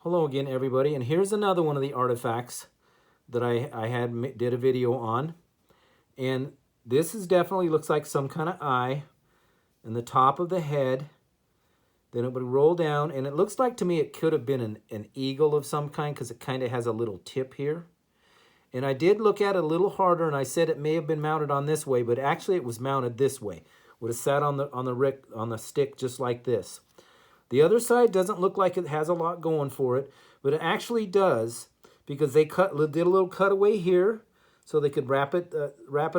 Hello again, everybody, and here's another one of the artifacts that I did a video on. And this is definitely looks like some kind of eye in the top of the head. Then it would roll down, and it looks like to me it could have been an eagle of some kind because it kind of has a little tip here. And I did look at it a little harder, and I said it may have been mounted on this way, but actually it was mounted this way. Would have sat on the stick just like this. The other side doesn't look like it has a lot going for it, but it actually does because they did a little cutaway here so they could wrap it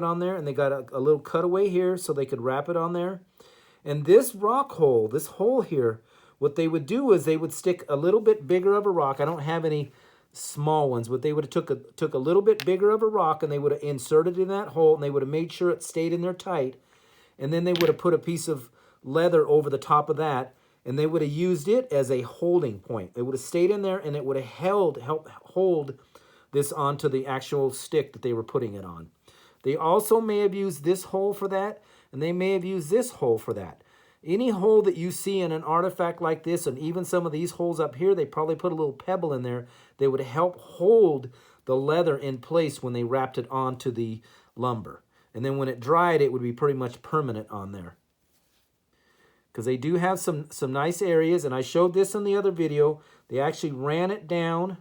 on there, and they got a little cutaway here so they could wrap it on there. And this rock hole, this hole here, what they would do is they would stick a little bit bigger of a rock. I don't have any small ones, but they would have took a little bit bigger of a rock, and they would have inserted it in that hole, and they would have made sure it stayed in there tight. And then they would have put a piece of leather over the top of that, and they would have used it as a holding point. It would have stayed in there, and it would have helped hold this onto the actual stick that they were putting it on. They also may have used this hole for that, and they may have used this hole for that. Any hole that you see in an artifact like this, and even some of these holes up here, they probably put a little pebble in there. They would help hold the leather in place when they wrapped it onto the lumber. And then when it dried, it would be pretty much permanent on there. Because they do have some nice areas, and I showed this in the other video. They actually ran it down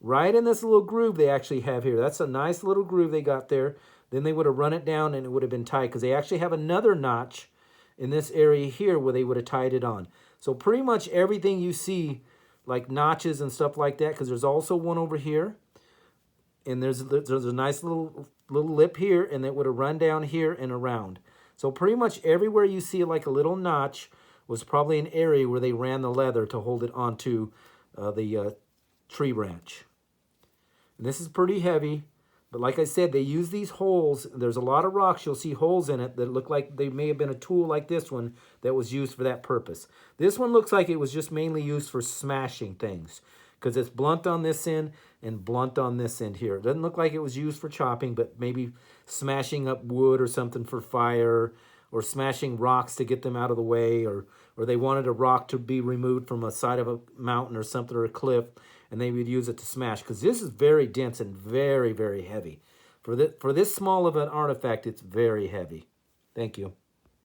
right in this little groove they actually have here. That's a nice little groove they got there. Then they would have run it down, and it would have been tight, because they actually have another notch in this area here where they would have tied it on. So pretty much everything you see, like notches and stuff like that, because there's also one over here, and there's a nice little lip here, and it would have run down here and around. So pretty much everywhere you see like a little notch was probably an area where they ran the leather to hold it onto the tree branch. And this is pretty heavy, but like I said, they use these holes. There's a lot of rocks. You'll see holes in it that look like they may have been a tool like this one that was used for that purpose. This one looks like it was just mainly used for smashing things because it's blunt on this end and blunt on this end here. It doesn't look like it was used for chopping, but maybe smashing up wood or something for fire, or smashing rocks to get them out of the way, or they wanted a rock to be removed from a side of a mountain or something, or a cliff, and they would use it to smash, because this is very dense and very, very heavy. For this small of an artifact, it's very heavy. Thank you.